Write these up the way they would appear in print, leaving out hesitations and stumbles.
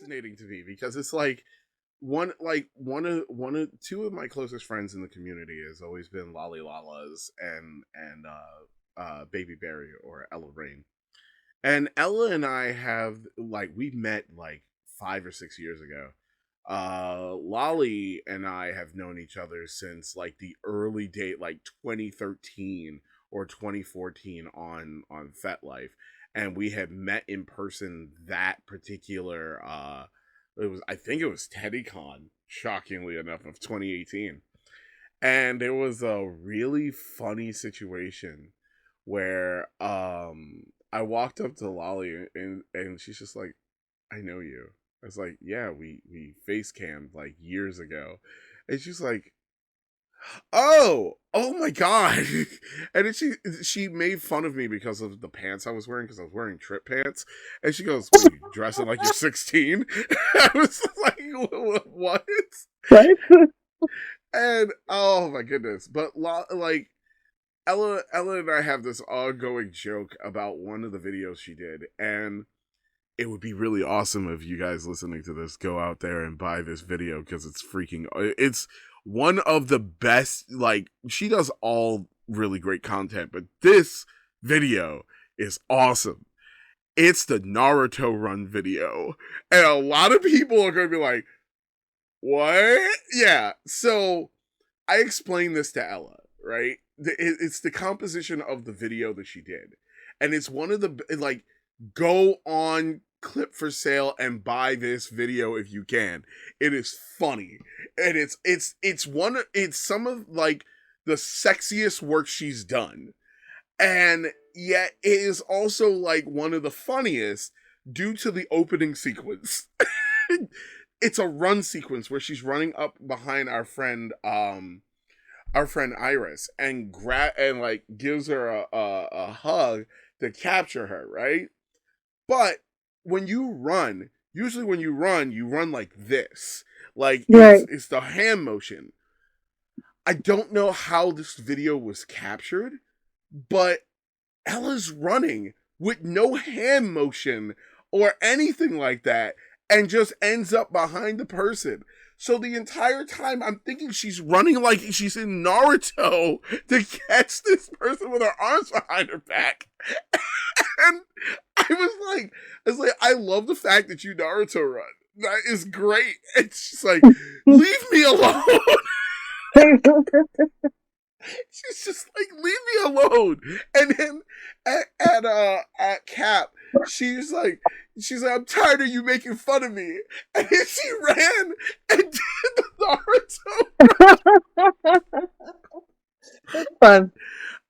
fascinating to me because it's like two of my closest friends in the community has always been Lolly Lalas and Baby Berry or Ella Rain. And Ella and I have we met like 5 or 6 years ago. Lolly and I have known each other since like the early date, like 2013 or 2014 on FetLife, and we had met in person that particular. I think it was TeddyCon, shockingly enough, of 2018, and it was a really funny situation where I walked up to Lolly and she's just like, I know you. I was like, yeah, we face cammed like years ago. And she's like, oh my god. And then she made fun of me because of the pants I was wearing, because I was wearing trip pants. And she goes, what, you dressing like you're 16? I was like, what? Right? And oh my goodness. But like Ella and I have this ongoing joke about one of the videos she did, and it would be really awesome if you guys listening to this go out there and buy this video, because it's one of the best. Like, she does all really great content, but this video is awesome. It's the Naruto run video, and a lot of people are going to be like, what? Yeah. So I explained this to Ella, right? It's the composition of the video that she did, and it's one of the, like, go on Clip for Sale and buy this video if you can. It is funny, and it's some of like the sexiest work she's done, and yet it is also like one of the funniest due to the opening sequence. It's a run sequence where she's running up behind our friend Iris and like gives her a hug to capture her, right? But usually when you run like this. Like, Right. it's the hand motion. I don't know how this video was captured, but Ella's running with no hand motion or anything like that, and just ends up behind the person. So the entire time I'm thinking she's running like she's in Naruto to catch this person with her arms behind her back. And I was like, I love the fact that you Naruto run. That is great. And she's like, leave me alone. She's just like, leave me alone. And then at Cap, she's like, I'm tired of you making fun of me. And then she ran and did the Naruto. It's fun.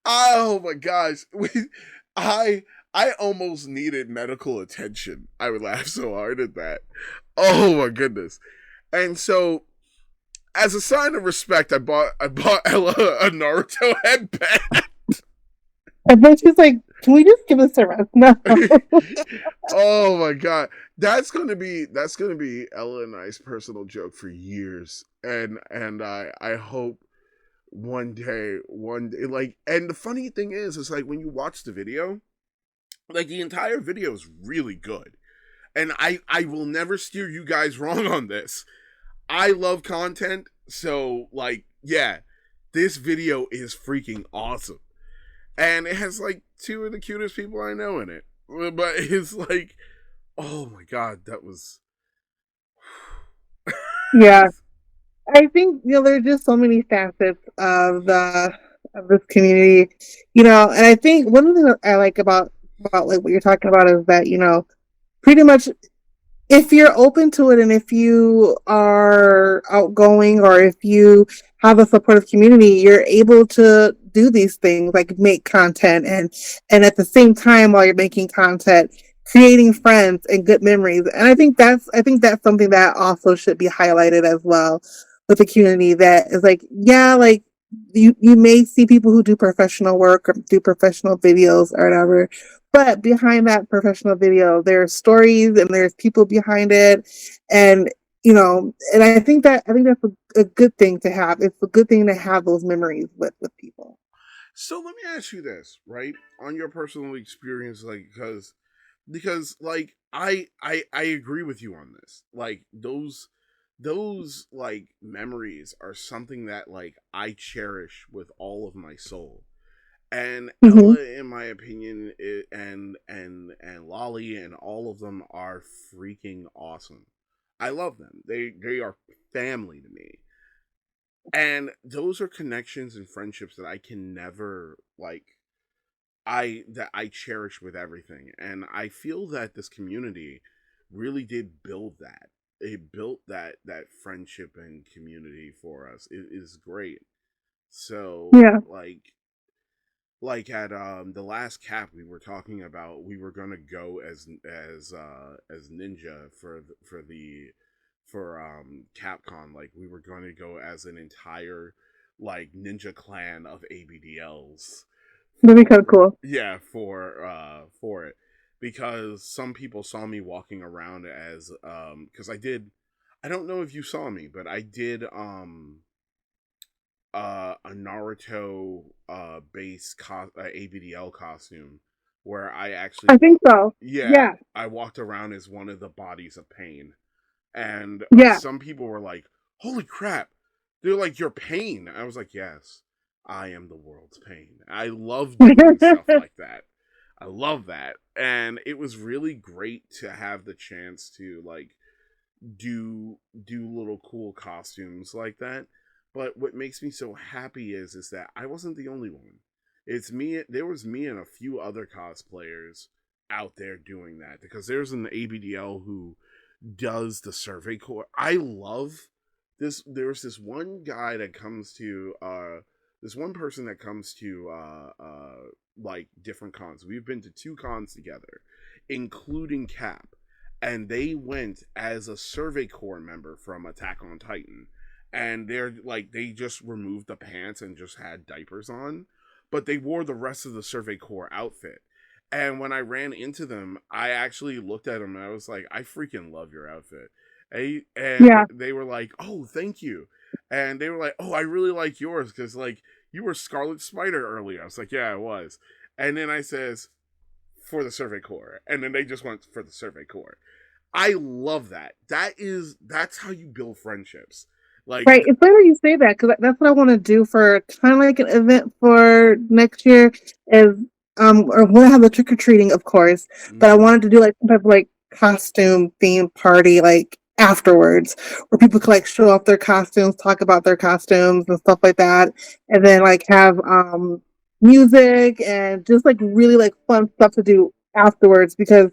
Oh my gosh. I almost needed medical attention. I would laugh so hard at that. Oh my goodness. And so, as a sign of respect, I bought Ella a Naruto headband. And then she's like, can we just give us a rest now? Oh my god. That's gonna be Ella and I's personal joke for years. And I hope one day, like, and the funny thing is like, when you watch the video, like, the entire video is really good. And I will never steer you guys wrong on this. I love content, so, like, yeah, this video is freaking awesome. And it has, like, two of the cutest people I know in it. But it's like, oh my god, that was... Yeah. I think, there are just so many facets of this community, and I think one of the things I like about like what you're talking about is that, pretty much, if you're open to it and if you are outgoing or if you have a supportive community, you're able to do these things, like make content and at the same time, while you're making content, creating friends and good memories. And I think that's something that also should be highlighted as well with the community, that is like, yeah, like you may see people who do professional work or do professional videos or whatever, but behind that professional video, there's stories and there's people behind it. And, and I think that's a good thing to have. It's a good thing to have those memories with people. So let me ask you this, right? On your personal experience, like, because because like I agree with you on this. Like those like memories are something that like I cherish with all of my soul. And Mm-hmm. Ella, in my opinion, and Lolly and all of them are freaking awesome. I love them. They are family to me. And those are connections and friendships that I can never like I cherish with everything. And I feel that this community really did build that. It built that friendship and community for us. It is great. So Yeah. like at the last cap we were talking about, we were gonna go as ninja for Capcom. Like we were going to go as an entire like ninja clan of ABDLs That'd be for kind of cool. yeah for it, because some people saw me walking around as because I don't know if you saw me, but I did a Naruto base ABDL costume where I actually I think so. yeah, Yeah. I walked around as one of the bodies of pain. And Yeah. some people were like, "Holy crap!" They're like, "You're pain." I was like, "Yes, I am the world's pain." I love doing stuff like that. I love that, and it was really great to have the chance to like do little cool costumes like that. But what makes me so happy is that I wasn't the only one. It's me. There was me and a few other cosplayers out there doing that, because there's an ABDL who does the survey core. I love this. There's this one guy that comes to this one person that comes to like different cons. We've been to 2 cons together, including Cap, and they went as a survey corps member from Attack on Titan. And they're like, they just removed the pants and just had diapers on, but they wore the rest of the survey corps outfit. And when I ran into them, I actually looked at them and I was like, I freaking love your outfit. And Yeah. they were like, oh, thank you. And they were like, oh, I really like yours because, like, you were Scarlet Spider earlier. I was like, yeah, I was. And then I says, for the Survey Corps. And then they just went for the Survey Corps. I love that. That's how you build friendships. Like, Right. It's funny you say that because that's what I want to do for kind of like an event for next year is or we'll have the trick or treating, of course, but I mm-hmm. wanted to do like some type of like costume themed party like afterwards where people could like show off their costumes, talk about their costumes and stuff like that, and then like have music and just like really like fun stuff to do afterwards because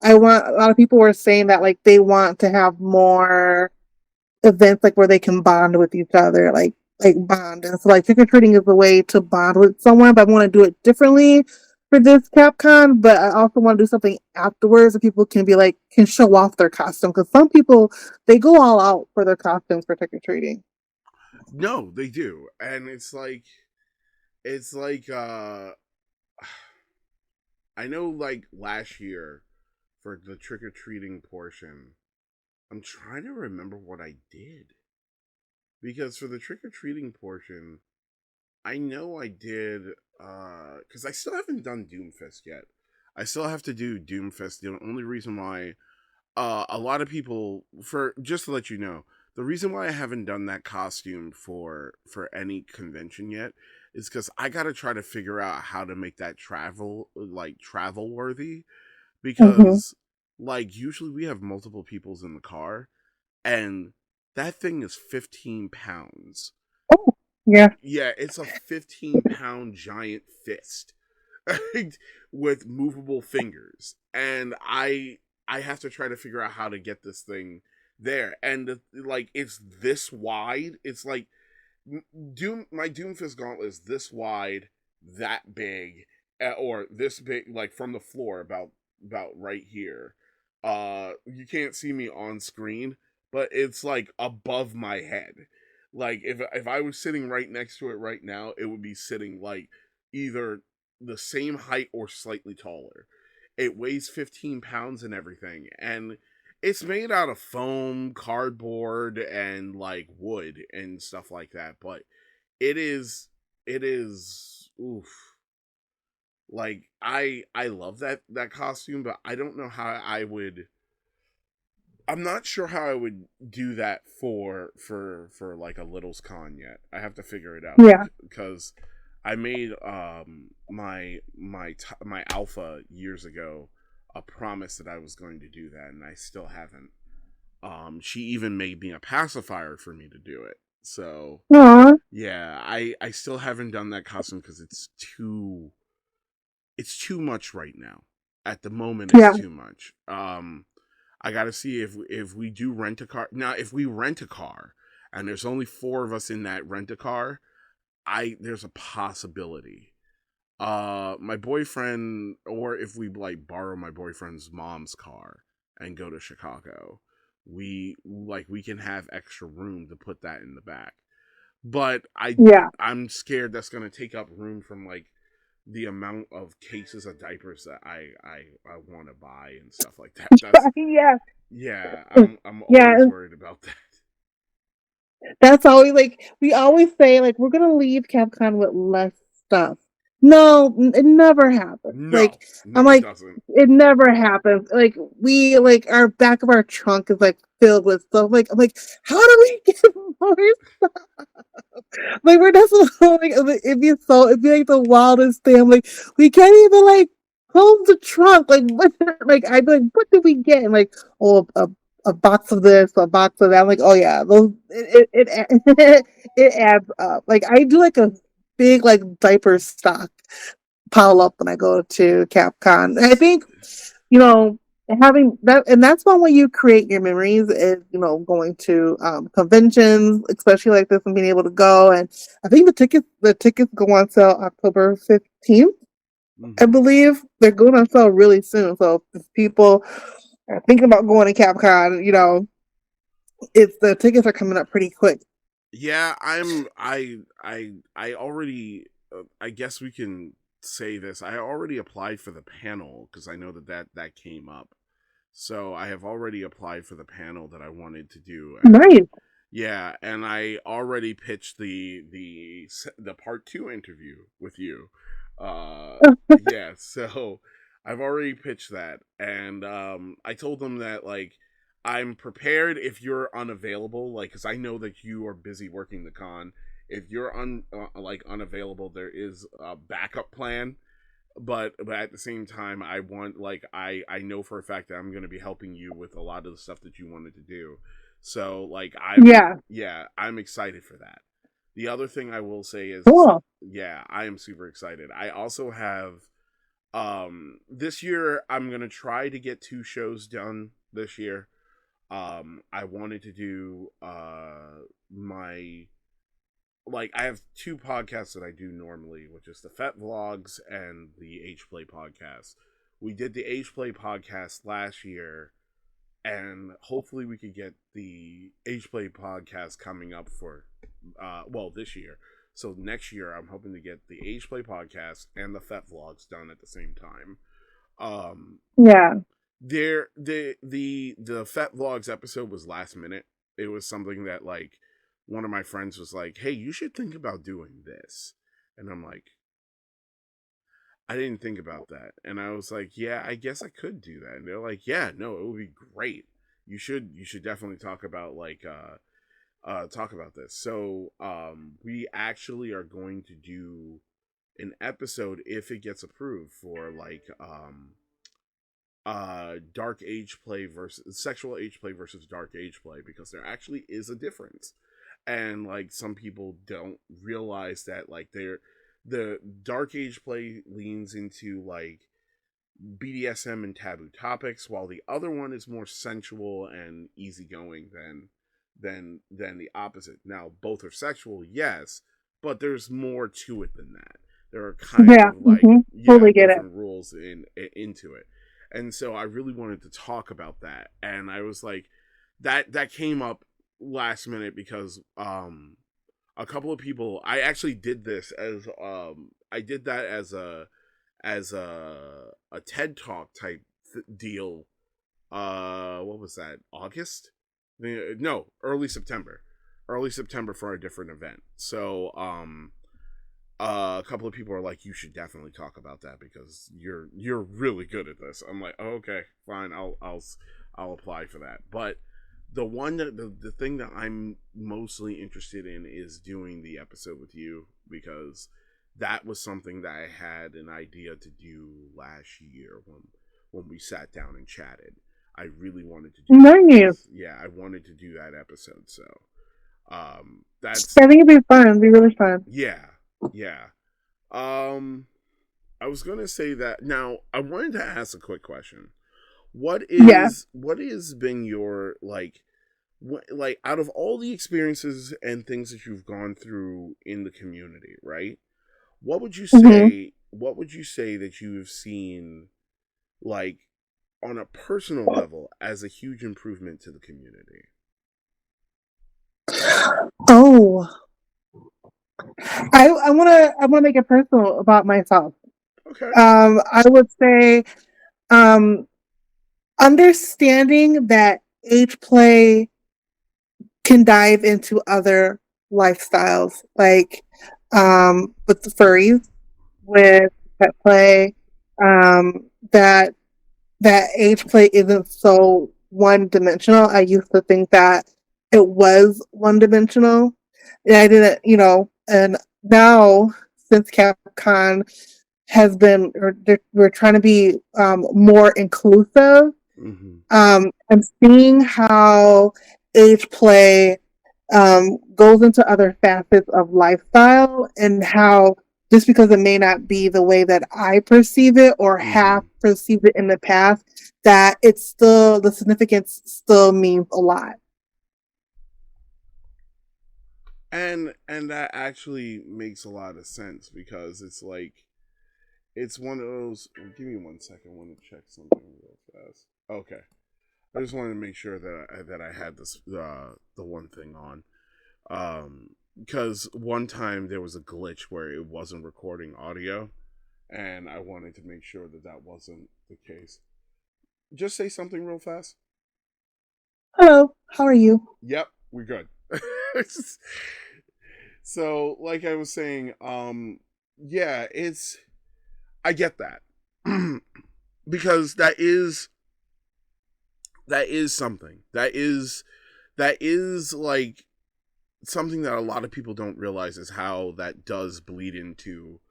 I want a lot of people were saying that like they want to have more events like where they can bond with each other, like bond. And so like trick or treating is a way to bond with someone, but I want to do it differently for this Capcom. But I also want to do something afterwards that people can be like can show off their costume because some people they go all out for their costumes for trick or treating. No, they do. And it's like I know like last year for the trick or treating portion, I'm trying to remember what I did. Because for the trick or treating portion, I know I did because I still haven't done Doomfist yet. I still have to do Doomfist. The only reason why a lot of people, for just to let you know, the reason why I haven't done that costume for any convention yet is because I gotta try to figure out how to make that travel worthy, Mm-hmm. because like usually we have multiple peoples in the car, and that thing is 15 pounds. Oh, yeah. Yeah, it's a 15-pound giant fist with movable fingers, and I have to try to figure out how to get this thing there. And like it's this wide. It's like my Doomfist gauntlet is this wide, that big, or this big, like from the floor about right here. You can't see me on screen, but it's like above my head. Like if I was sitting right next to it right now, it would be sitting like either the same height or slightly taller. It weighs 15 pounds and everything, and it's made out of foam, cardboard, and like wood and stuff like that. But it is oof. Like I love that costume, but I don't know how I would. I'm not sure how I would do that for like a Little's Con yet. I have to figure it out Yeah. because I made my alpha years ago a promise that I was going to do that, and I still haven't. She even made me a pacifier for me to do it. So Aw. yeah, I still haven't done that costume because it's too much right now. At the moment, it's Yeah. too much. I got to see if we do rent a car. Now, if we rent a car and there's only 4 of us in that rent a car, there's a possibility. My boyfriend, or if we like borrow my boyfriend's mom's car and go to Chicago, we can have extra room to put that in the back. But Yeah. I'm scared that's gonna take up room from like the amount of cases of diapers that I want to buy and stuff like that. That's Yeah. yeah. I'm Yeah. always worried about that. That's always like we always say like we're gonna leave CapCon with less stuff. No, it never happens. No, Like I'm no, it like doesn't. it never happens. Like we like our back of our trunk is like filled with stuff. Like I'm like, how do we get more stuff? Like we're just like it'd be like the wildest thing. I'm like we can't even like close the trunk. Like what? Like I'd be like, what did we get? And like oh a box of this, a box of that. I'm like oh yeah, those it adds up. Like I do like a big like diaper stock pile up when I go to CapCon. And I think you know having that and that's one way you create your memories is going to conventions especially like this and being able to go and I think the tickets go on sale October 15th. I Mm-hmm. believe they're going on sale really soon, so if people are thinking about going to CapCon, it's the tickets are coming up pretty quick. Yeah, I already. I guess we can say this. I already applied for the panel because I know that came up. So I have already applied for the panel that I wanted to do, and Nice. yeah, and I already pitched the part 2 interview with you. Yeah, so I've already pitched that, and I told them that like I'm prepared if you're unavailable, like because I know that you are busy working the con. If you're unavailable, there is a backup plan, but at the same time I want like I know for a fact that I'm going to be helping you with a lot of the stuff that you wanted to do, so like Yeah. I'm excited for that. The other thing I will say is Cool. yeah, I am super excited. I also have this year I'm going to try to get 2 shows done this year. I wanted to do my like I have 2 podcasts that I do normally, which is the Fet Vlogs and the Age Play podcast. We did the Age Play podcast last year, and hopefully we could get the Age Play podcast coming up for this year. So next year I'm hoping to get the Age Play podcast and the Fet Vlogs done at the same time. Um Yeah. the Fet Vlogs episode was last minute. It was something that like one of my friends was like, "Hey, you should think about doing this," and I'm like, "I didn't think about that," and I was like, "Yeah, I guess I could do that," and they're like, "Yeah, no, it would be great. You should definitely talk about like talk about this." So we actually are going to do an episode if it gets approved for like dark age play versus sexual age play versus dark age play, because there actually is a difference, and like some people don't realize that like the dark age play leans into like BDSM and taboo topics, while the other one is more sensual and easygoing than the opposite. Now both are sexual, yes, but there's more to it than that. There are kind Yeah. of like yeah, Totally get it. different rules into it. And so I really wanted to talk about that, and I was like that came up last minute because a couple of people, I actually did this as I did that as a TED Talk type deal. What was that? August? No, early September. Early September for a different event. So a couple of people are like, you should definitely talk about that because you're really good at this. I'm like, oh, okay, fine, I'll apply for that. But the one that the thing that I'm mostly interested in is doing the episode with you, because that was something that I had an idea to do last year when we sat down and chatted. I really wanted to do Nice. yeah, I wanted to do that episode. So that's I think it'd be fun. It'd be really fun. yeah. Yeah. I was gonna say that now I wanted to ask a quick question. What has been your like out of all the experiences and things that you've gone through in the community, right? What would you say that you have seen, like, on a personal level as a huge improvement to the community? Oh, I wanna make it personal about myself. Okay. I would say, understanding that age play can dive into other lifestyles, like with the furries, with pet play, that age play isn't so one dimensional. I used to think that it was one dimensional, and I didn't, and now since Capcom has been, or we're trying to be more inclusive. Mm-hmm. And seeing how age play goes into other facets of lifestyle, and how just because it may not be the way that I perceive it or have perceived it in the past, that it's still, the significance still means a lot. And that actually makes a lot of sense, because it's like, it's one of those. Give me 1 second. I want to check something real fast. Okay, I just wanted to make sure that I had this the one thing on, because one time there was a glitch where it wasn't recording audio, and I wanted to make sure that wasn't the case. Just say something real fast. Hello, how are you? Yep, we're good. So, like I was saying, yeah, I get that. Because that is something. That is like something that a lot of people don't realize, is how that does bleed into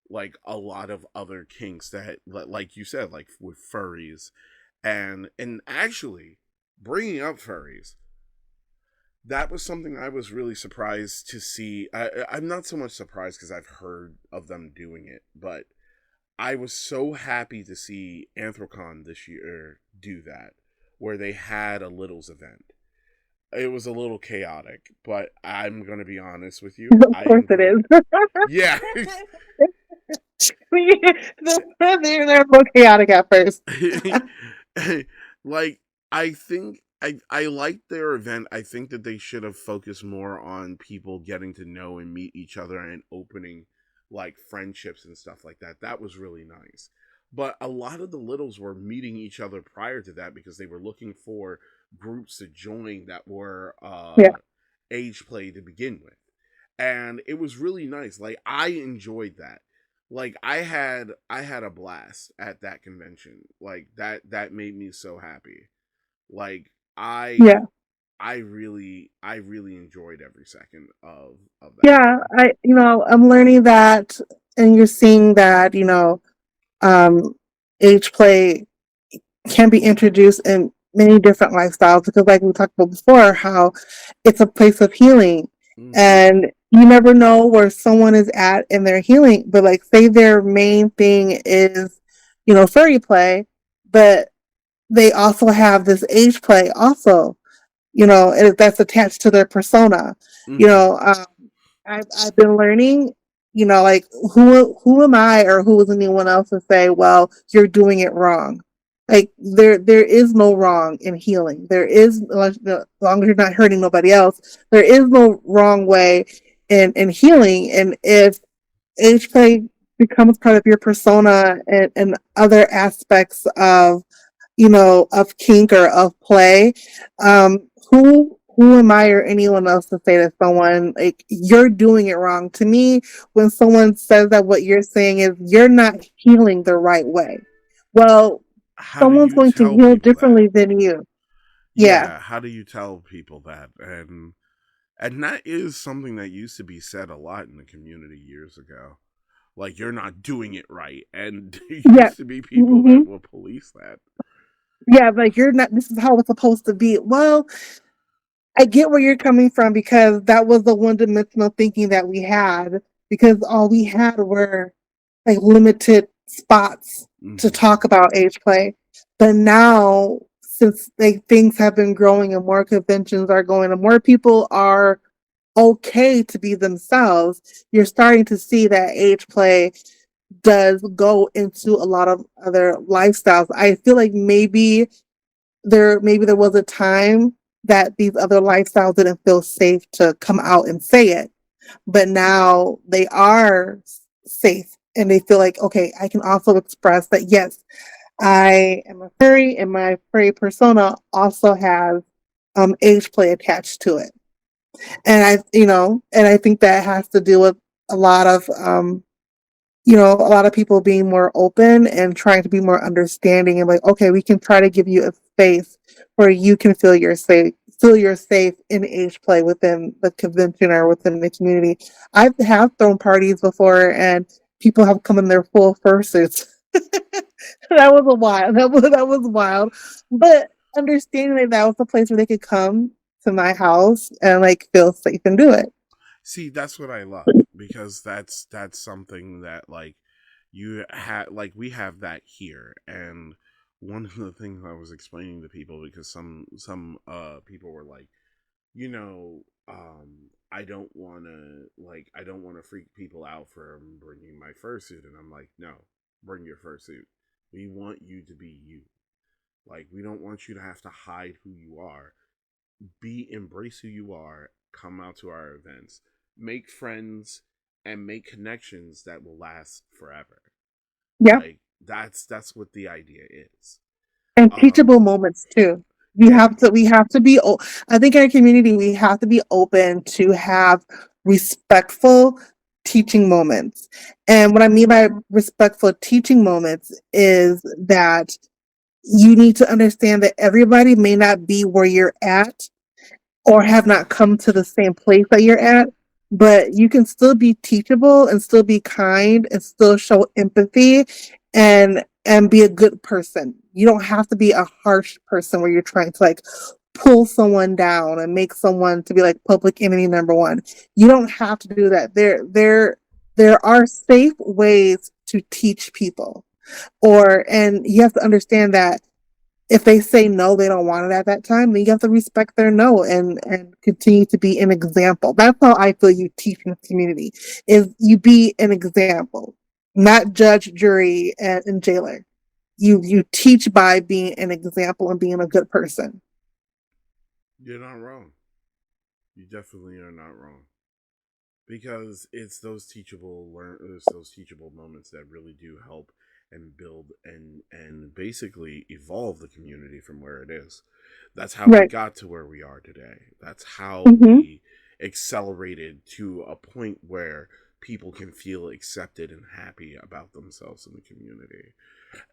like a lot of other kinks that, like you said, like with furries, and actually bringing up furries. That was something I was really surprised to see. I'm not so much surprised because I've heard of them doing it, but I was so happy to see Anthrocon this year do that, where they had a Littles event. It was a little chaotic, but I'm going to be honest with you. Of course it is. Yeah. They're a little chaotic at first. Like, I think I liked their event. I think that they should have focused more on people getting to know and meet each other and opening like friendships and stuff like that. That was really nice. But a lot of the littles were meeting each other prior to that, because they were looking for groups to join that were age play to begin with. And it was really nice. Like, I enjoyed that. Like, I had a blast at that convention. Like, that made me so happy. Like, I really enjoyed every second of that. Yeah, I'm learning that, and you're seeing that, age play can be introduced in many different lifestyles, because like we talked about before, how it's a place of healing. And you never know where someone is at in their healing, but like, say their main thing is, furry play, but they also have this age play also, that's attached to their persona. I've been learning, like, who am I, or who is anyone else to say, well, you're doing it wrong? Like, there is no wrong in healing. There is, as long as you're not hurting nobody else, there is no wrong way in healing. And if age play becomes part of your persona, and other aspects of, of kink or of play, who who am I or anyone else to say to someone like you're doing it wrong? To me, when someone says that what you're saying is you're not healing the right way. Well, How do someone's you going to tell heal people that? differently than you. Yeah. Yeah, how do you tell people that? And that is something that used to be said a lot in the community years ago. Like you're not doing it right, and there Yeah. used to be people Hmm. that will police that. Yeah, like you're not, this is how it's supposed to be. Well, I get where you're coming from because that was the one dimensional thinking that we had because all we had were like limited spots to Hmm. talk about age play. But now, since like things have been growing and more conventions are going and more people are okay to be themselves, you're starting to see that age play does go into a lot of other lifestyles. I feel like maybe there was a time that these other lifestyles didn't feel safe to come out and say it, but now they are safe and they feel like okay, I can also express that yes, I am a furry and my furry persona also has age play attached to it. And I think that has to do with a lot of a lot of people being more open and trying to be more understanding and like, okay, we can try to give you a space where you can feel you're safe in age play within the convention or within the community. I have thrown parties before and people have come in their full fursuits. That was a wild. That was wild. But understanding that that was a place where they could come to my house and like feel safe and do it. See, that's what I love because that's something that like you had like we have that here. And one of the things I was explaining to people because some people were like, you know, I don't want to freak people out for bringing my fursuit, and I'm like, no, bring your fursuit. We want you to be you. Like we don't want you to have to hide who you are. Embrace who you are. Come out to our events, make friends, and make connections that will last forever. Yeah. Like that's what the idea is. And Um, teachable moments too. yeah. We have to be I think in our community we have to be open to have respectful teaching moments. And what I mean by respectful teaching moments is that you need to understand that everybody may not be where you're at or have not come to the same place that you're at, but you can still be teachable and still be kind and still show empathy and be a good person. You don't have to be a harsh person where you're trying to like pull someone down and make someone to be like public enemy number one. You don't have to do that. There are safe ways to teach people. And you have to understand that if they say no, they don't want it at that time, then you have to respect their no and continue to be an example. That's how I feel you teach in the community is you be an example, not judge, jury, and jailer. You teach by being an example and being a good person. You're not wrong. You definitely are not wrong. Because it's those teachable moments that really do help and build and basically evolve the community from where it is. That's how we Right. got to where we are today. That's how Mm-hmm. we accelerated to a point where people can feel accepted and happy about themselves in the community.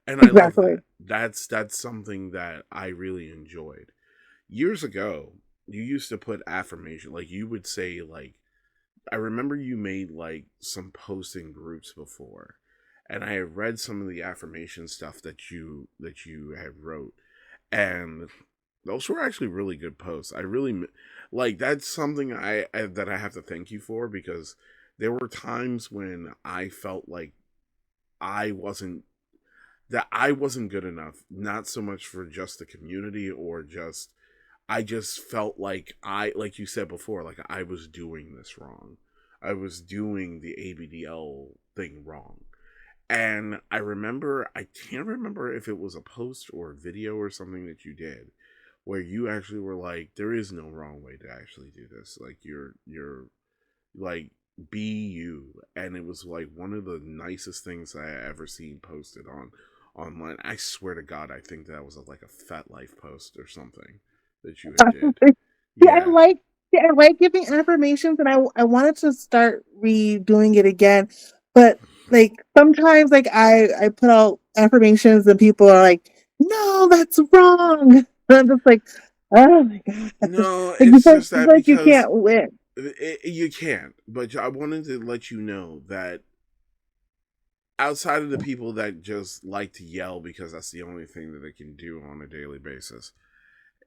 And I love Exactly. that. That's something that I really enjoyed. Years ago, you used to put affirmation, like you would say like I remember you made like some posting groups before, and I have read some of the affirmation stuff that you have wrote, and those were actually really good posts. I really like that's something that I have to thank you for because there were times when I felt like I wasn't I wasn't good enough, not so much for just the community or just I just felt like like you said before, like I was doing this wrong. I was doing the ABDL thing wrong. And I can't remember if it was a post or a video or something that you did where you actually were like, there is no wrong way to actually do this. Like you're like be you. And it was like one of the nicest things I ever seen posted online. I swear to God, I think that was like a Fat Life post or something that you had did. Yeah, Yeah. I like giving affirmations, and I wanted to start redoing it again, but like sometimes like I put out affirmations and people are like, "No, that's wrong." And I'm just like, "Oh my god!" No, Like it's you just feel that like you because can't win. you can't. But I wanted to let you know that outside of the people that just like to yell because that's the only thing that they can do on a daily basis,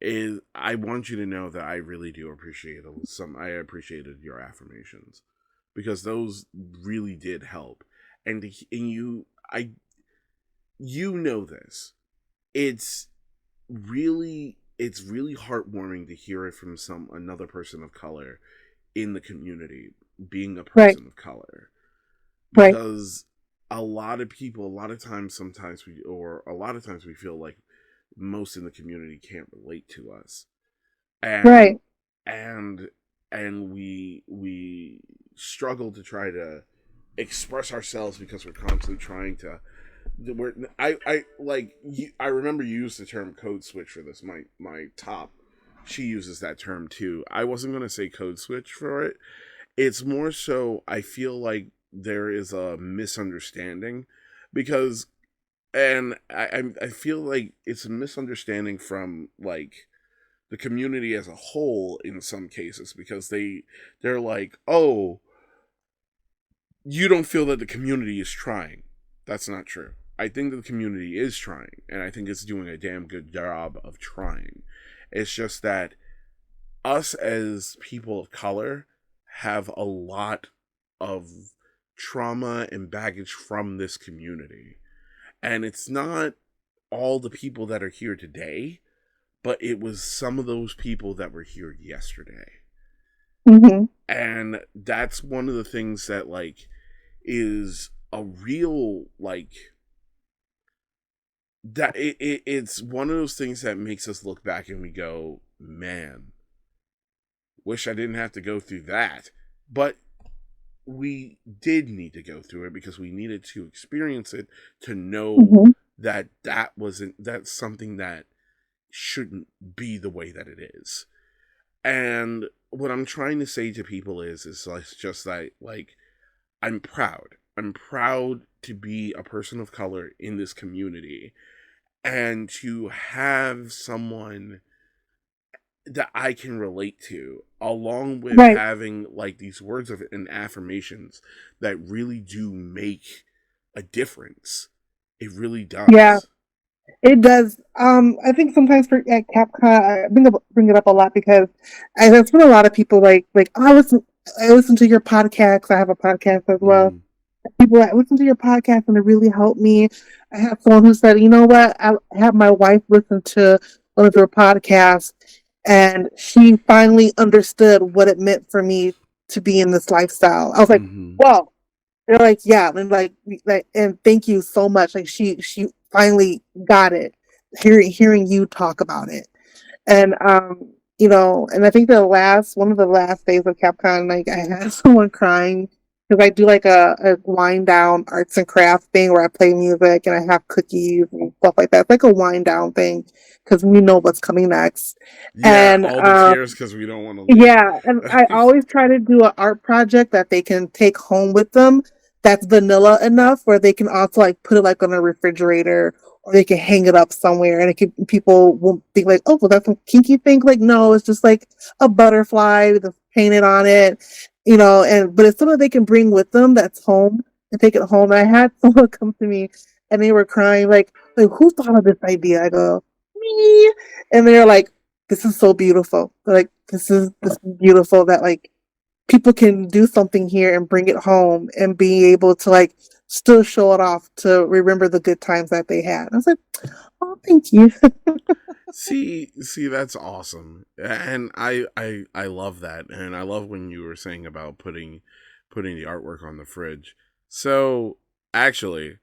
is I want you to know that I really do appreciate some. I appreciated your affirmations because those really did help, and you know this. It's really heartwarming to hear it from another person of color in the community being a Right, person of color, right, because a lot of people, a lot of times we feel like most in the community can't relate to us, and right. and we struggle to try to express ourselves because we're constantly trying to I like you, I remember you used the term code switch for this. My top, she uses that term too. I wasn't gonna say code switch for it. It's more so I feel like there is a misunderstanding because, and I feel like it's a misunderstanding from like the community as a whole in some cases because they're like, oh, you don't feel that the community is trying. That's not true. I think that the community is trying, and I think it's doing a damn good job of trying. It's just that us as people of color have a lot of trauma and baggage from this community. And it's not all the people that are here today, but it was some of those people that were here yesterday. Mm-hmm. And that's one of the things that like is a real like that it's one of those things that makes us look back and we go, man, wish I didn't have to go through that. But we did need to go through it because we needed to experience it to know Mm-hmm. that that's something that shouldn't be the way that it is. And what I'm trying to say to people is like just that like I'm proud. I'm proud to be a person of color in this community and to have someone that I can relate to, along with Right. having like these words of and affirmations that really do make a difference. It really Yeah. does. It does. I think sometimes for at Capcom, I bring it up a lot because there's been a lot of people like oh, I listen to your podcast. I have a podcast as well. Mm-hmm. People that listen to your podcast and it really helped me. I have someone who said, you know what? I have my wife listen to one of your podcasts, and she finally understood what it meant for me to be in this lifestyle. I was like, Mm-hmm. whoa. They're like, yeah, and like, and thank you so much. Like she finally got it. Hearing you talk about it, and and I think one of the last days of Capcom, like I had someone crying because I do like a wind down arts and crafts thing where I play music and I have cookies and stuff like that. It's like a wind down thing because we know what's coming next, Yeah, and all the tears because we don't want to leave. yeah, and I always try to do an art project that they can take home with them that's vanilla enough where they can also like put it like on a refrigerator or they can hang it up somewhere and people won't think like, oh, well, that's a kinky thing. Like, no, it's just like a butterfly with a painted on it, but it's something they can bring with them that's home and take it home. And I had someone come to me and they were crying like who thought of this idea? I go, me. And they're like, this is so beautiful. Like this is beautiful that like people can do something here and bring it home and be able to like still show it off to remember the good times that they had. I was like, oh, thank you. See, that's awesome, and I love that, and I love when you were saying about putting the artwork on the fridge. So actually,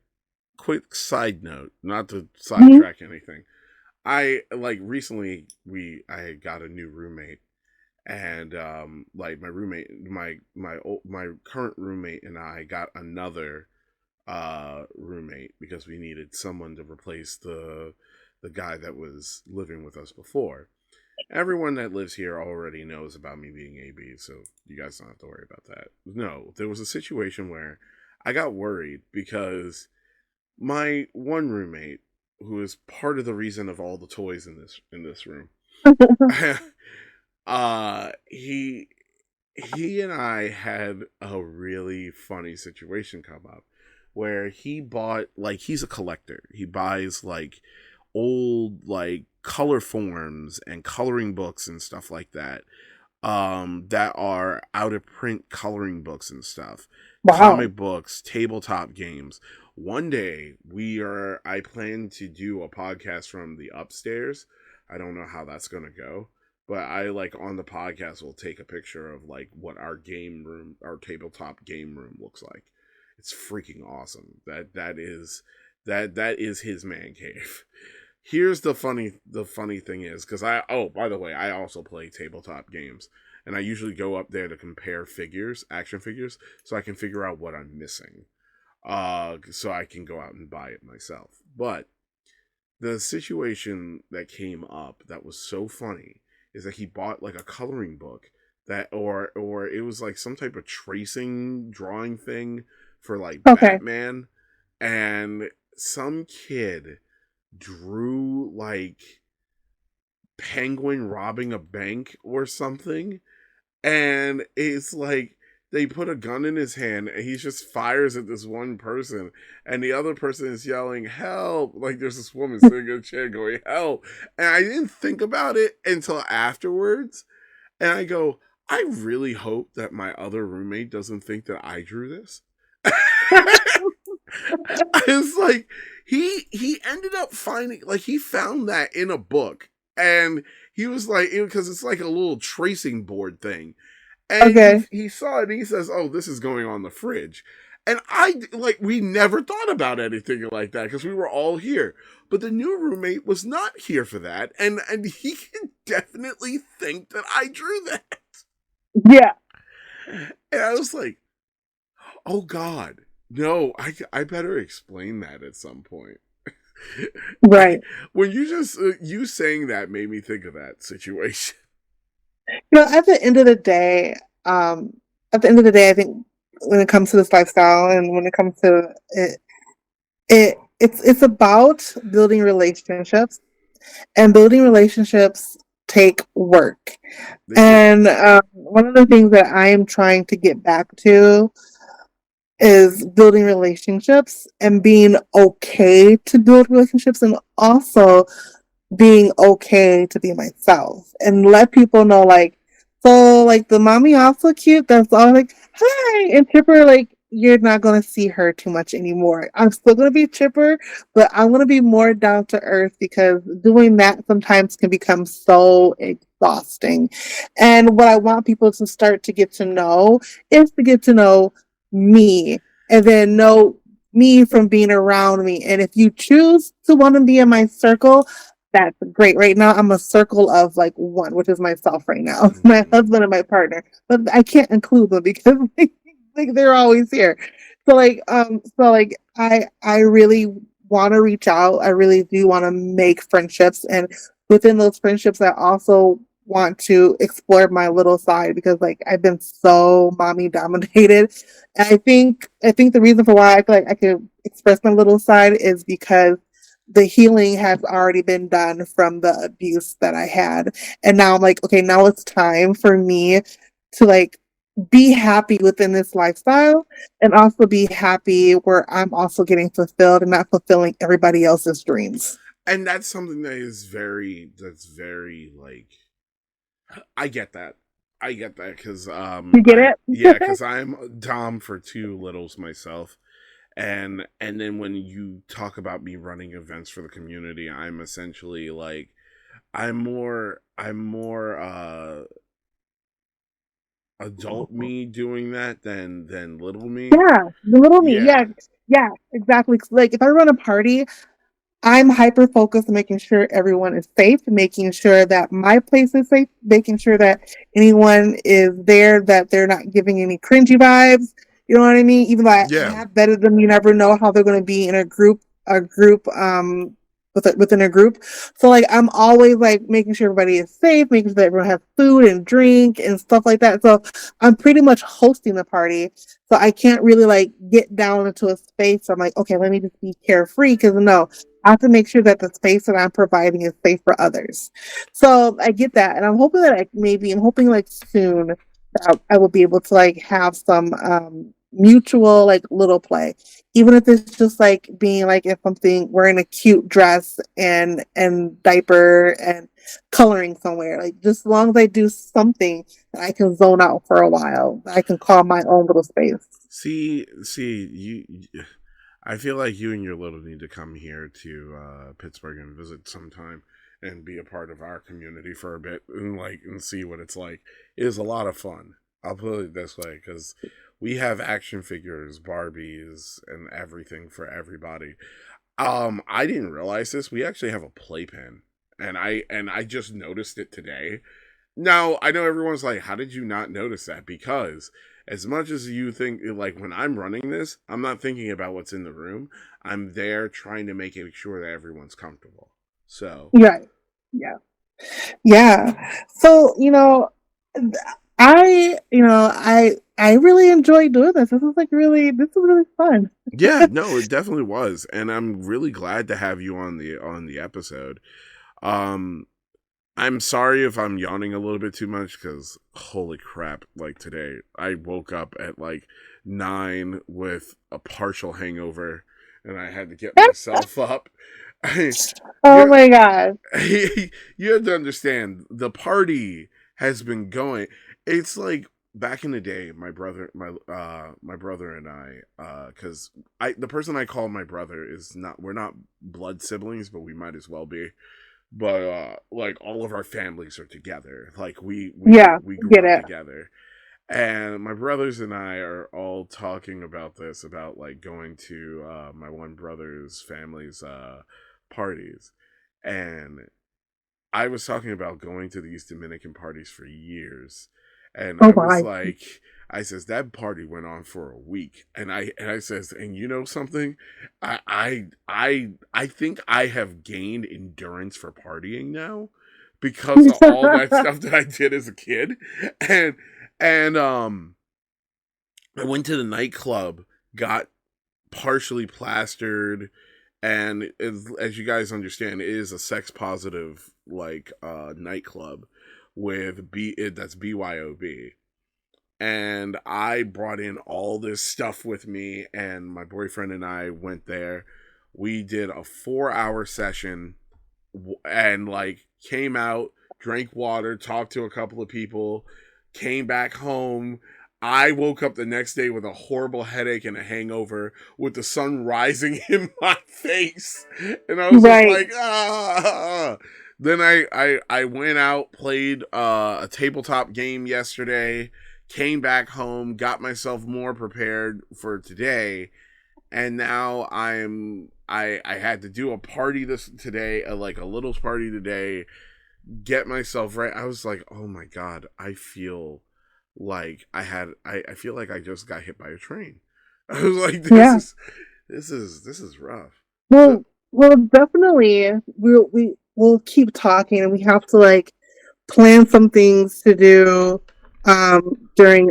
quick side note, not to Mhm. sidetrack anything. I like recently I got a new roommate, and like my current roommate and I got another roommate because we needed someone to replace the guy that was living with us before. Everyone that lives here already knows about me being AB, so you guys don't have to worry about that. No, there was a situation where I got worried because my one roommate, who is part of the reason of all the toys in this room, he and I had a really funny situation come up where he bought, like, he's a collector. He buys like old like color forms and coloring books and stuff like that, that are out of print coloring books and stuff, Wow. comic books, tabletop games. One day I plan to do a podcast from the upstairs. I don't know how that's gonna go, but I, like, on the podcast will take a picture of like what our game room, our tabletop game room looks like. It's freaking awesome. That is his man cave. Here's the funny thing is, because by the way, I also play tabletop games, and I usually go up there to compare action figures, so I can figure out what I'm missing, so I can go out and buy it myself. But the situation that came up that was so funny is that he bought like a coloring book that, or it was like some type of tracing drawing thing for like Batman, and some kid drew like penguin robbing a bank or something, and it's like they put a gun in his hand and he just fires at this one person, and the other person is yelling help, like there's this woman sitting in a chair going help, and I didn't think about it until afterwards, and I go, I really hope that my other roommate doesn't think that I drew this. I was like, he ended up finding, like, he found that in a book, and he was like, because it's like a little tracing board thing, and he saw it and he says, oh, this is going on the fridge. And we never thought about anything like that because we were all here, but the new roommate was not here for that, and he can definitely think that I drew that. Yeah. And I was like, oh God, no, I better explain that at some point. Right. When you saying that made me think of that situation. At the end of the day, I think when it comes to this lifestyle and when it comes to it's about building relationships, and building relationships take work. And one of the things that I am trying to get back to is building relationships and being okay to build relationships, and also being okay to be myself and let people know, like, so like the mommy also cute, that's all, like, hi, and Chipper, like, you're not gonna see her too much anymore. I'm still gonna be Chipper, but I'm gonna be more down to earth, because doing that sometimes can become so exhausting. And what I want people to start to get to know is to get to know me, and then know me from being around me. And if you choose to want to be in my circle, that's great. Right now, I'm a circle of like one, which is myself right now, my husband and my partner. But I can't include them because like they're always here. I really want to reach out. I really do want to make friendships, and within those friendships, I also want to explore my little side, because like I've been so mommy dominated. And I think the reason for why I feel like I can express my little side is because the healing has already been done from the abuse that I had. And now I'm like, okay, now it's time for me to like be happy within this lifestyle, and also be happy where I'm also getting fulfilled and not fulfilling everybody else's dreams. And that's something that's very like, I get that because You get it? yeah, because I'm Dom for two littles myself, and then when you talk about me running events for the community, I'm essentially like, I'm more adult me doing that than little me. Yeah, the little me. Yeah, exactly. Like if I run a party, I'm hyper focused on making sure everyone is safe, making sure that my place is safe, making sure that anyone is there, that they're not giving any cringy vibes. You know what I mean? Even though I have vetted them, you never know how they're going to be in a group within a group. So like I'm always like making sure everybody is safe, making sure that everyone has food and drink and stuff like that. So I'm pretty much hosting the party. So I can't really like get down into a space. I'm like, okay, let me just be carefree because no, I have to make sure that the space that I'm providing is safe for others. So I get that, and I'm hoping that I'm hoping like soon that I will be able to like have some mutual like little play, even if it's just like being like if something wearing a cute dress and diaper and coloring somewhere, like just as long as I do something that I can zone out for a while, I can call my own little space. See, you. I feel like you and your little need to come here to Pittsburgh and visit sometime and be a part of our community for a bit and see what it's like. It is a lot of fun. I'll put it this way, because we have action figures, Barbies, and everything for everybody. I didn't realize this. We actually have a playpen, and I just noticed it today. Now, I know everyone's like, how did you not notice that? Because as much as you think, like, when I'm running this, I'm not thinking about what's in the room. I'm there trying to make sure that everyone's comfortable. So. Right. Yeah. Yeah. So, I really enjoy doing this. This is really fun. Yeah, no, it definitely was. And I'm really glad to have you on the episode. I'm sorry if I'm yawning a little bit too much, because holy crap, like today I woke up at like 9 with a partial hangover and I had to get myself up. Oh my God. You have to understand, the party has been going. It's like back in the day, my brother and I, because the person I call my brother is not, we're not blood siblings, but we might as well be. But like all of our families are together. Like we grew up together. And my brothers and I are all talking about this, about like going to my one brother's family's parties. And I was talking about going to these Dominican parties for years. And I was like, I says, that party went on for a week. And I says, and you know something? I think I have gained endurance for partying now because of all that stuff that I did as a kid. And I went to the nightclub, got partially plastered, and as you guys understand, it is a sex positive like nightclub with that's BYOB. And I brought in all this stuff with me, and my boyfriend and I went there. We did a 4-hour session and like came out, drank water, talked to a couple of people, came back home. I woke up the next day with a horrible headache and a hangover with the sun rising in my face. And I was just like, ah. Then I went out, played a tabletop game yesterday, came back home, got myself more prepared for today, and now I had to do a party today, like a little party today, get myself right. I was like, oh my God, I feel like I feel like I just got hit by a train. I was like, this is rough. Well, definitely we'll keep talking, and we have to like plan some things to do during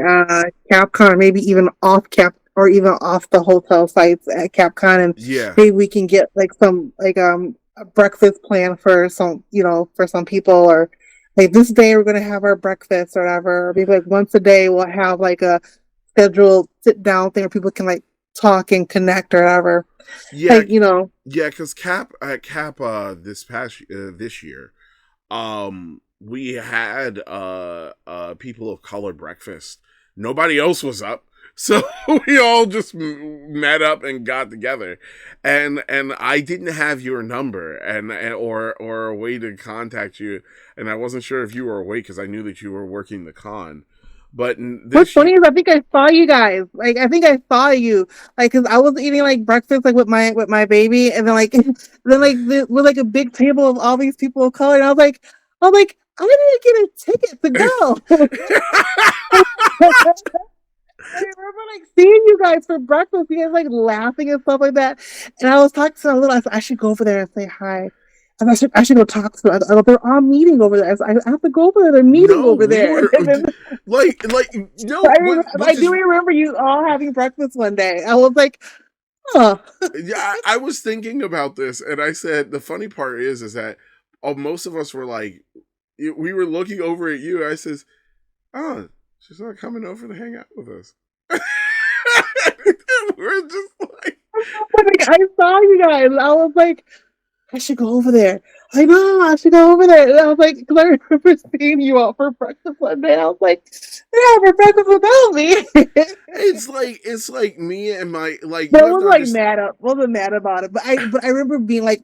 CapCon, maybe even off Cap or even off the hotel sites at CapCon, and maybe we can get like some like a breakfast plan for some for some people, or like this day we're gonna have our breakfast or whatever. Or maybe like once a day we'll have like a scheduled sit down thing where people can like talk and connect or whatever. Yeah, like, yeah, because Cap this year, we had people of color breakfast. Nobody else was up, so we all just met up and got together. And I didn't have your number or a way to contact you, and I wasn't sure if you were awake because I knew that you were working the con. But what's funny is I think I saw you guys. Like I think I saw you, like because I was eating like breakfast like with my baby, and then like with like a big table of all these people of color, and I was like I didn't get a ticket to go. I remember like seeing you guys for breakfast, you guys like laughing and stuff like that. And I was talking to them a little. I said, I should go over there and say hi. And I should go talk to them. They're all meeting over there. I have to go over there. They're meeting No, over we there. were And then no, I which do is remember you all having breakfast one day. I was like, oh. yeah. I was thinking about this, and I said the funny part is that most of us were like, we were looking over at you. I says, oh, she's not coming over to hang out with us. We're just like, I saw you guys. I was like, I should go over there. I know, I should go over there. And I was like, because I remember seeing you out for breakfast one day. I was like, yeah, for breakfast without me. it's like me and my like But you I have to was like understand. mad up, wasn't mad about it. But I remember being like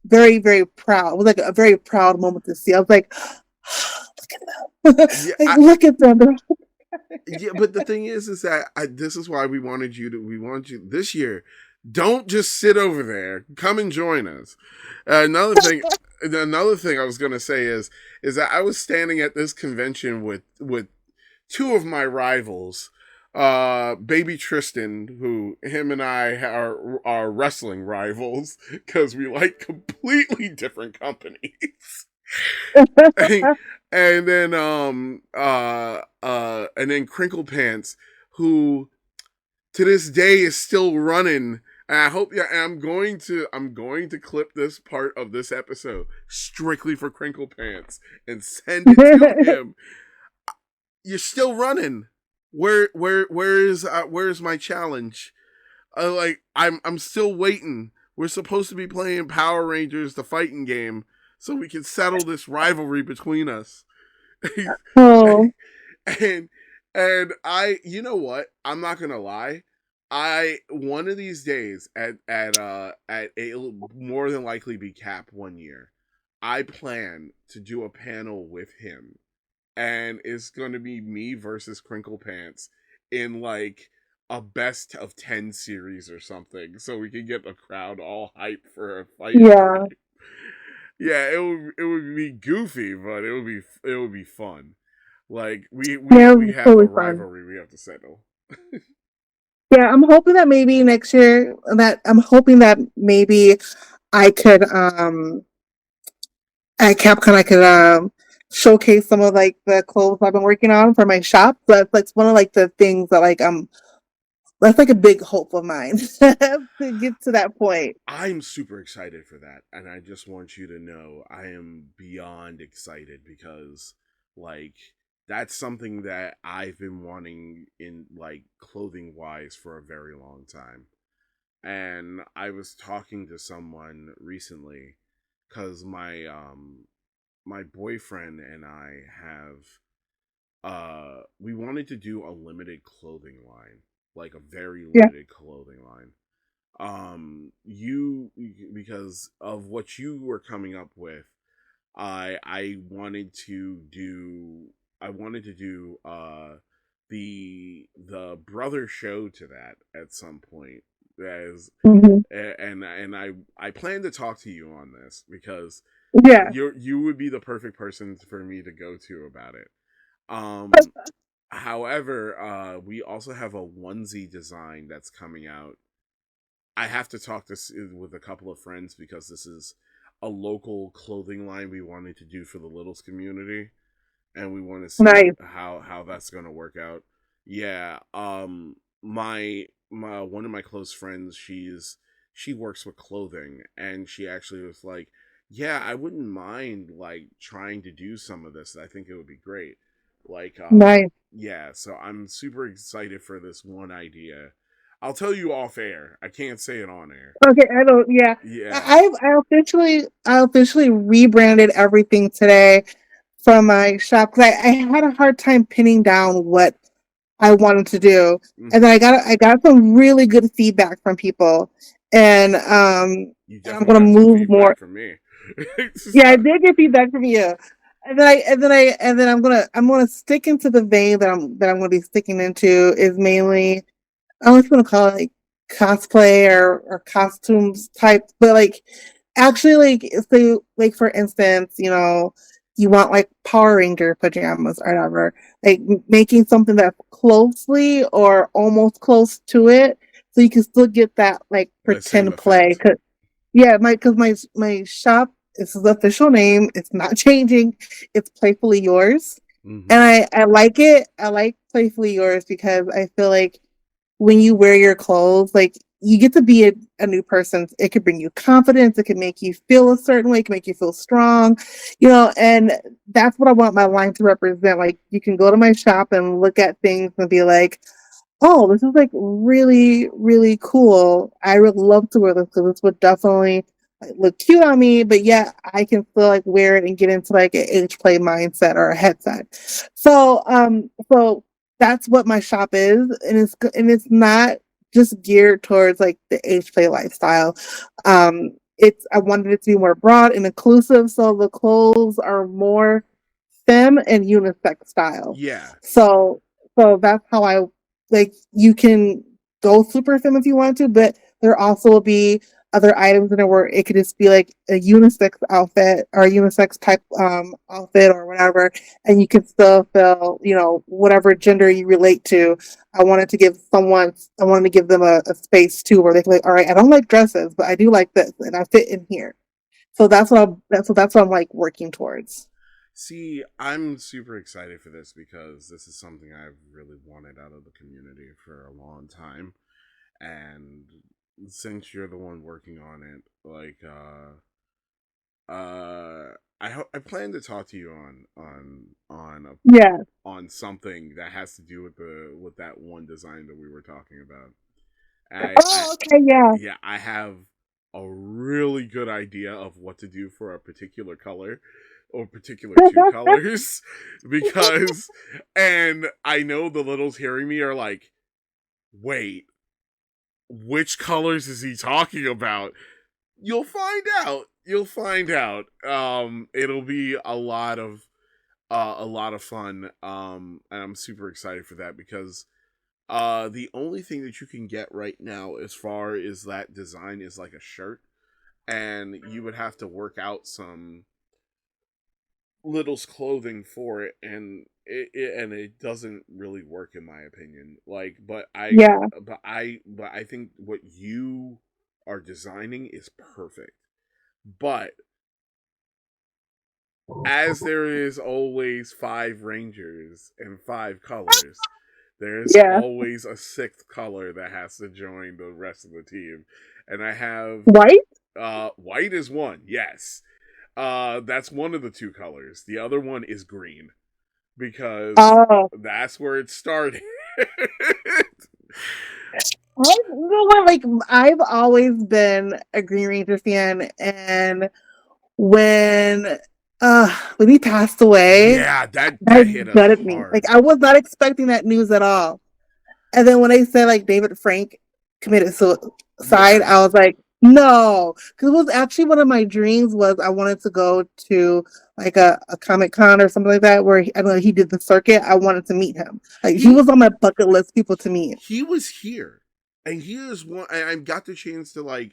very, very proud. It was like a very proud moment to see. I was like, look at them. Yeah, Like, look at them. yeah, but the thing is that this is why we want you this year. Don't just sit over there. Come and join us. Another thing I was gonna say is that I was standing at this convention with two of my rivals, baby Tristan, who him and I are wrestling rivals because we like completely different companies. And then and then Crinkle Pants, who to this day is still running. And I hope yeah, and I'm going to clip this part of this episode strictly for Crinkle Pants and send it to him. You're still running. Where's my challenge? I'm still waiting. We're supposed to be playing Power Rangers, the fighting game, so we can settle this rivalry between us. Oh, and you know what? I'm not gonna lie. I one of these days at it'll more than likely be Cap 1 year. I plan to do a panel with him, and it's going to be me versus Crinkle Pants in like a best of 10 series or something, so we can get the crowd all hyped for a fight. yeah. Yeah, it would be goofy, but it would be fun. Like Yeah, it we was have a totally fun. rivalry we have to settle. Yeah, I'm hoping that maybe next year that I'm hoping that maybe I could at Capcom I could showcase some of like the clothes I've been working on for my shop. So that's like one of like the things that like that's like a big hope of mine to get to that point. I'm super excited for that, and I just want you to know I am beyond excited because like that's something that I've been wanting in like clothing wise for a very long time. And I was talking to someone recently cuz my boyfriend and I have we wanted to do a limited clothing line, like a very Yeah, limited clothing line. You because of what you were coming up with, I wanted to do the brother show to that at some point as hmm and I plan to talk to you on this because yeah, you would be the perfect person for me to go to about it. Um, However, we also have a onesie design that's coming out. I have to talk this with a couple of friends because this is a local clothing line we wanted to do for the Littles community, and we want to see nice, how that's going to work out. Yeah, my one of my close friends, she works with clothing, and she actually was like, "Yeah, I wouldn't mind like trying to do some of this. I think it would be great." Like, nice. yeah, so I'm super excited for this one idea. I'll tell you off air. I can't say it on air. Okay, I don't. Yeah, Yeah. I officially rebranded everything today from my shop because I had a hard time pinning down what I wanted to do, and then Hmm. I got some really good feedback from people, and You and I'm definitely gonna got some move more. feedback from me. Yeah, I did get feedback from you, and then I'm gonna stick into the vein that I'm gonna be sticking into is mainly I don't know if you want to call it like cosplay or costumes type, but like actually like so like for instance, you want like Power Ranger pajamas or whatever, like making something that's closely or almost close to it, so you can still get that like The same pretend play. effect. Cause yeah, my shop, this is the official name. It's not changing. It's Playfully Yours, and Mm-hmm. I like it. I like Playfully Yours because I feel like when you wear your clothes, like you get to be a new person. It could bring you confidence. It can make you feel a certain way. It can make you feel strong, and that's what I want my line to represent. Like you can go to my shop and look at things and be like, oh, this is like really, really cool. I would love to wear this because this would definitely like, look cute on me, but yet I can still like wear it and get into like an age play mindset or a headset. So that's what my shop is, and it's not just geared towards like the age play lifestyle. It's I wanted it to be more broad and inclusive, so the clothes are more femme and unisex style. Yeah. So that's how I like you can go super femme if you want to, but there also will be other items in it where it could just be like a unisex outfit or a unisex type outfit or whatever, and you can still feel, whatever gender you relate to. I wanted to give them a space too where they can like, all right, I don't like dresses, but I do like this and I fit in here. So that's what I'm like working towards. See, I'm super excited for this because this is something I've really wanted out of the community for a long time. And since you're the one working on it, like I plan to talk to you Yeah. on something that has to do with the with that one design that we were talking about. I Oh, okay, yeah. Yeah, I have a really good idea of what to do for a particular color or particular two colors because and I know the littles hearing me are like, "Wait, which colors is he talking about?" You'll find out. You'll find out. It'll be a lot of fun. And I'm super excited for that because the only thing that you can get right now as far as that design is like a shirt, and you would have to work out some little's clothing for it, and it doesn't really work in my opinion. Like, Yeah. but I think what you are designing is perfect. But as there is always five rangers and five colors, there's Yeah. always a sixth color that has to join the rest of the team. And I have White? white is one, yes. That's one of the two colors. The other one is green because Oh. that's where it started. You know what? Like I've always been a Green Ranger fan, and when when he passed away, Yeah, that that hit us gutted me. Like hard. I was not expecting that news at all. And then when they said like David Frank committed suicide, Yeah. I was like, no, because it was actually one of my dreams was I wanted to go to like a Comic Con or something like that where I don't know he did the circuit. I wanted to meet him. Like he He was on my bucket list people to meet. he was here. And he is one I got the chance to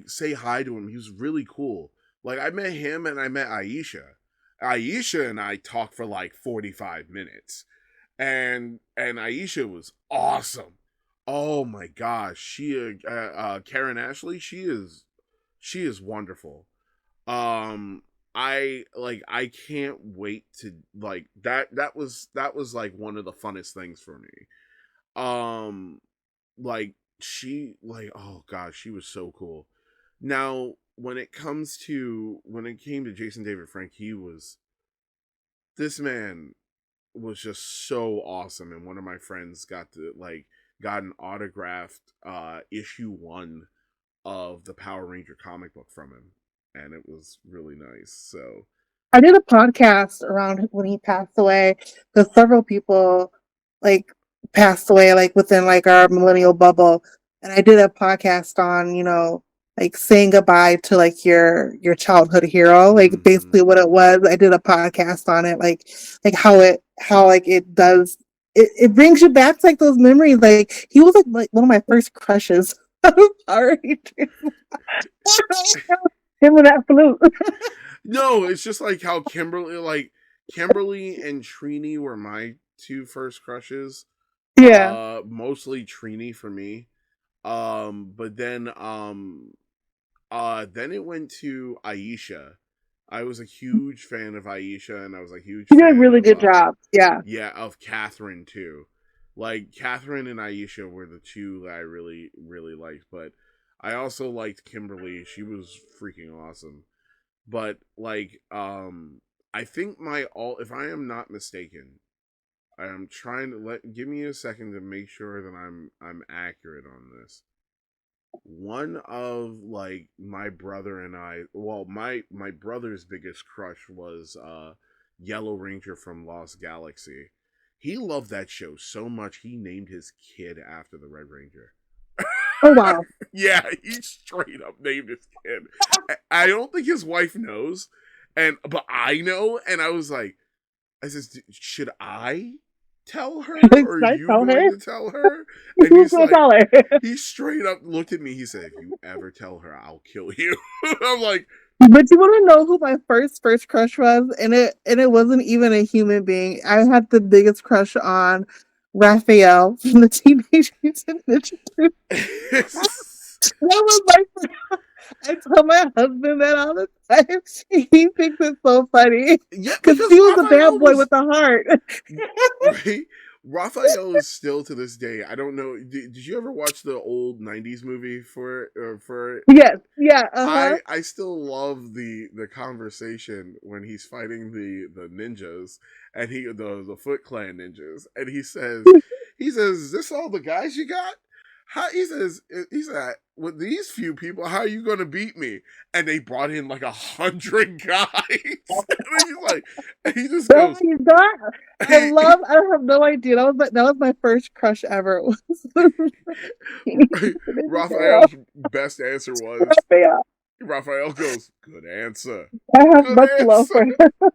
say hi to him. He was really cool. Like I met him and I met Aisha. Aisha and I talked for like 45 minutes. And Aisha was awesome. Oh my gosh, Karen Ashley, she is wonderful. I can't wait to like that was like one of the funnest things for me. Um like oh gosh, she was so cool. Now, when it came to Jason David Frank, this man was just so awesome, and one of my friends got an autographed issue 1 of the Power Ranger comic book from him, and it was really nice. So, I did a podcast around when he passed away because several people like passed away like within like our millennial bubble, and I did a podcast on like saying goodbye to like your childhood hero, like mhm. basically what it was. I did a podcast on it, like how like it does it brings you back to like those memories. Like he was like one of my first crushes. I'm sorry. Him with that flute. No, it's just like how Kimberly and Trini were my two first crushes. Yeah. Mostly Trini for me. But then it went to Aisha. I was a huge fan of Aisha, and I was a huge You did a fan really of good job. Yeah. yeah, of Catherine too. Like Catherine and Aisha were the two that I really, really liked, but I also liked Kimberly. She was freaking awesome. But like, I think my all, if I am not mistaken, I'm trying to give me a second to make sure that I'm accurate on this. One of like my brother and I, well, my brother's biggest crush was Yellow Ranger from Lost Galaxy. He loved that show so much he named his kid after the Red Ranger. Oh wow. Yeah, he straight up named his kid. I don't think his wife knows, but I know, and I was like, I says, should I tell her, or are Should I you tell going her? to tell her? And Who's he's gonna like, tell her? he straight up looked at me. He said, if you ever tell her, I'll kill you. I'm like, But you want to know who my first crush was, and it wasn't even a human being. I had the biggest crush on Raphael from the Teenage Mutant Ninja Turtles. That was my. I tell my husband that all the time. He thinks it's so funny yeah, because because he was a bad Raphael boy was with a heart. right. Raphael is still to this day. I don't know. Did you ever watch the old '90s movie for? Yes, yeah, uh-huh. I still love the conversation when he's fighting the ninjas and the Foot Clan ninjas, and he says, "Is this all the guys you got?" How he said, with these few people, how are you gonna beat me? And they brought in like 100 guys, and he's like, and he just Oh goes, my god. I have no idea. That was my first crush ever. Raphael's best answer was, Raphael. Raphael goes, "Good answer, I have good much love answer." for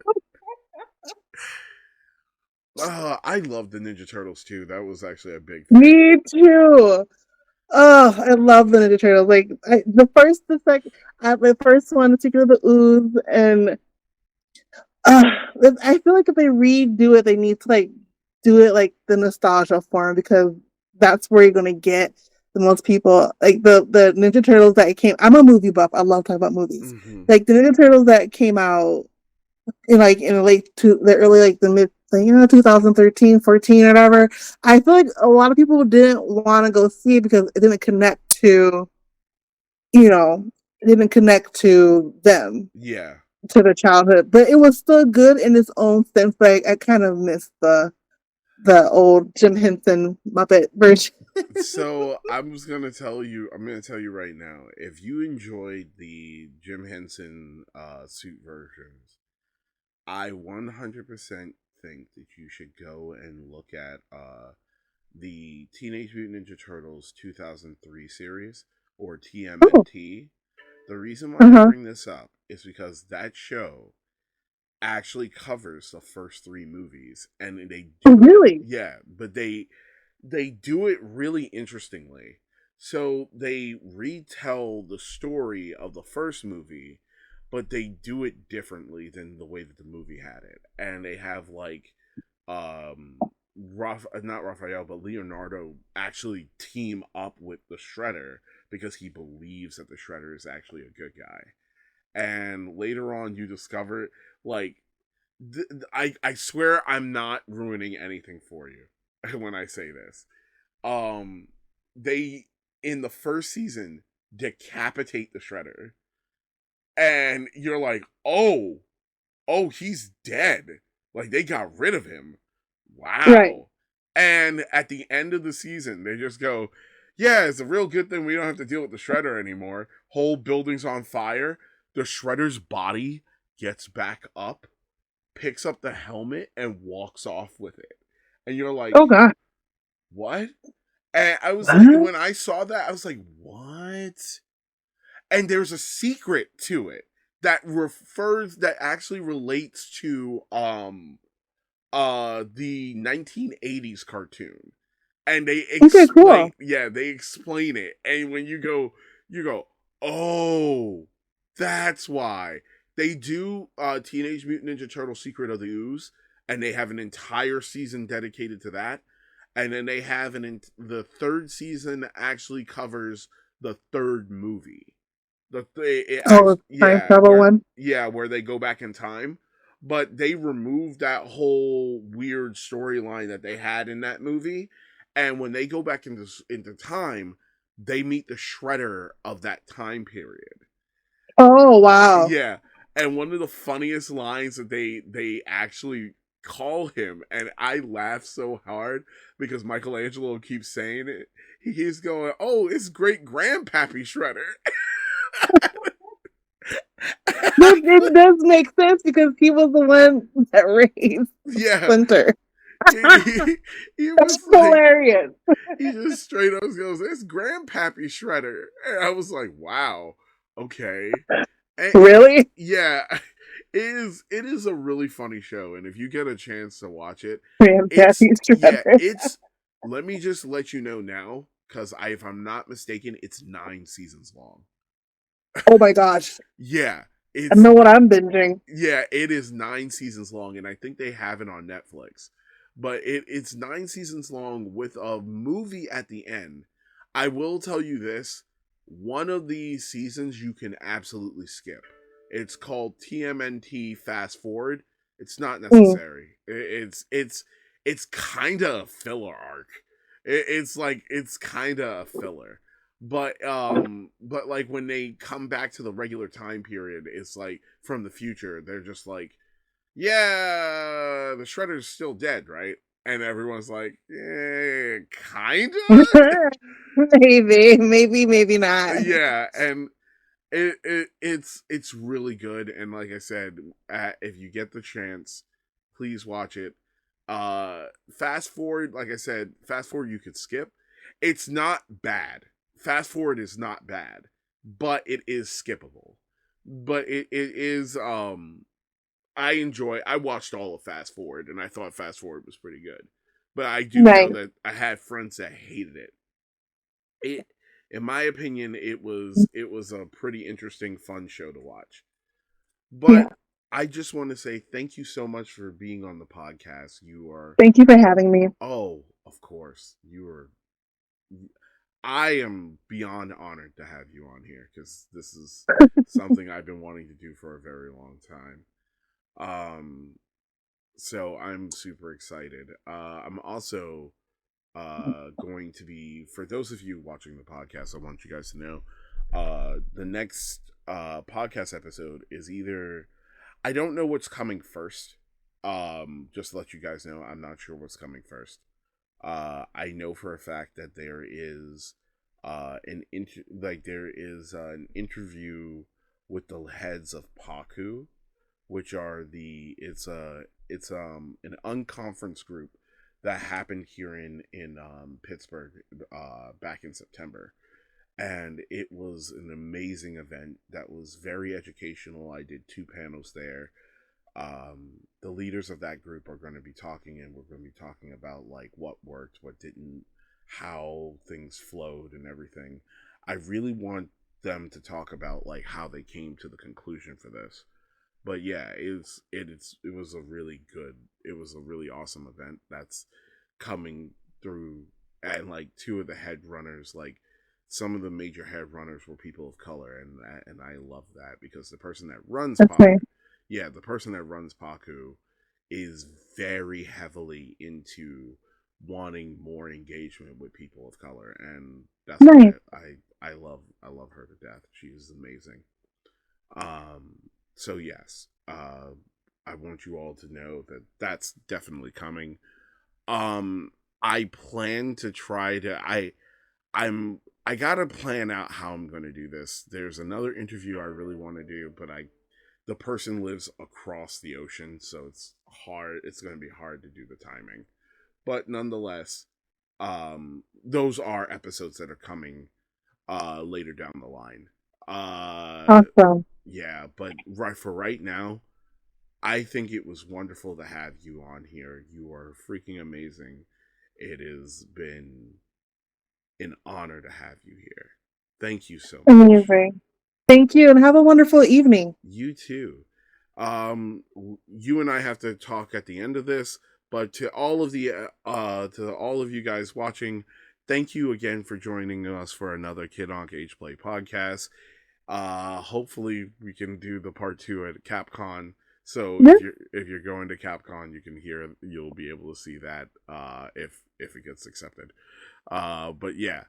her. I love the Ninja Turtles too. That was actually a big thing. Me too. Oh, I love the Ninja Turtles. Like the first one, particularly the ooze, and uh, I feel like if they redo it, they need to like do it like the nostalgia form because that's where you're gonna get the most people. Like the Ninja Turtles that came. I'm a movie buff. I love talking about movies. Mm-hmm. Like the Ninja Turtles that came out in the late to the early like the mid 2013 14 or whatever. I feel like a lot of people didn't want to go see it because it didn't connect to you know it didn't connect to them, Yeah. to the childhood, but it was still good in its own sense. Like I kind of miss the old Jim Henson Muppet version. So I'm gonna tell you right now, if you enjoyed the Jim Henson suit versions, I 100% think that you should go and look at the Teenage Mutant Ninja Turtles 2003 series, or Oh, TMNT. The reason why I uh-huh. bring this up is because that show actually covers the first three movies, and they Oh, do it, really? yeah, but they do it really interestingly. So they retell the story of the first movie, but they do it differently than the way that the movie had it. And they have like not Raphael, but Leonardo actually team up with the Shredder because he believes that the Shredder is actually a good guy. And later on you discover like I swear I'm not ruining anything for you when I say this. They in the first season decapitate the Shredder, and you're like, oh, he's dead. Like they got rid of him. Right. Wow. And at the end of the season, they just go, yeah, it's a real good thing we don't have to deal with the Shredder anymore. Whole building's on fire. The Shredder's body gets back up, picks up the helmet, and walks off with it. And you're like, Oh god. what? And I was like, What? when I saw that, I was like, what? And there's a secret to it that actually relates to the 1980s cartoon. And Okay, cool. they explain it. And when you go, oh, that's why. They do Teenage Mutant Ninja Turtle Secret of the Ooze, and they have an entire season dedicated to that. And then they have the third season actually covers the third movie. Oh, time travel one. Where they go back in time, but they removed that whole weird storyline that they had in that movie, and when they go back into time, they meet the Shredder of that time period. Oh wow! Yeah, and one of the funniest lines that they actually call him, and I laugh so hard because Michelangelo keeps saying it. He's going, "Oh, it's great grandpappy Shredder." It does make sense because he was the one that raised Splinter. He That's was like, hilarious. he just straight up goes, "It's grandpappy Shredder," and I was like, "Wow, okay." Really? Yeah, it is a really funny show, and if you get a chance to watch it, Grandpappy Shredder. it's. Let me just let you know now, because if I'm not mistaken, it's 9 seasons long. Oh my gosh! Yeah, I know what I'm binging. Yeah, it is 9 seasons long, and I think they have it on Netflix. But it's 9 seasons long with a movie at the end. I will tell you this: one of these seasons you can absolutely skip. It's called TMNT Fast Forward. It's not necessary. It's kind of a filler arc. It's kind of a filler. But like when they come back to the regular time period, it's like from the future, they're just like, yeah, the Shredder's still dead, right? And everyone's like, yeah, kinda. maybe not. Yeah, and it's really good. And like I said, if you get the chance, please watch it. Fast forward, like I said, fast forward you could skip. It's not bad. Fast forward is not bad, but it is skippable. But it is I watched all of Fast Forward, and I thought Fast Forward was pretty good. But I do know that I had friends that hated it. It in my opinion, it was a pretty interesting, fun show to watch. But I just want to say thank you so much for being on the podcast. You are Thank you for having me. Oh, of course. I am beyond honored to have you on here because this is something I've been wanting to do for a very long time. So I'm super excited. I'm also going to be, for those of you watching the podcast, I want you guys to know the next podcast episode is either, I don't know what's coming first. Just to let you guys know, I'm not sure what's coming first. I know for a fact that there is an interview with the heads of PACU, which are it's an unconference group that happened here in Pittsburgh back in September. And it was an amazing event that was very educational. I did 2 panels there. The leaders of that group are going to be talking, and we're going to be talking about like what worked, what didn't, how things flowed and everything. I really want them to talk about like how they came to the conclusion for this. But yeah, it was a really good, it was a really awesome event that's coming through. And like 2 of the head runners, like some of the major head runners were people of color, and I love that because the person that runs PACU, the person that runs PACU is very heavily into wanting more engagement with people of color, and that's why I love her to death. She is amazing. So yes, I want you all to know that that's definitely coming. I plan to try to I gotta plan out how I'm gonna do this. There's another interview I really want to do, but the person lives across the ocean, so it's hard. It's gonna be hard to do the timing, but nonetheless, those are episodes that are coming later down the line. Awesome. Yeah, but right now, I think it was wonderful to have you on here. You are freaking amazing. It has been an honor to have you here. Thank you so much. Amazing. Thank you, and have a wonderful evening. You too. You and I have to talk at the end of this, but to all of you guys watching, thank you again for joining us for another Ankh Ageplay podcast. Hopefully we can do the part 2 at CapCon. So Yeah. if you're going to CapCon, you'll be able to see that if it gets accepted. But yeah.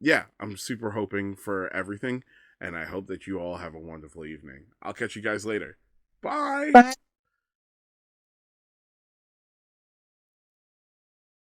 Yeah, I'm super hoping for everything, and I hope that you all have a wonderful evening. I'll catch you guys later. Bye. Bye.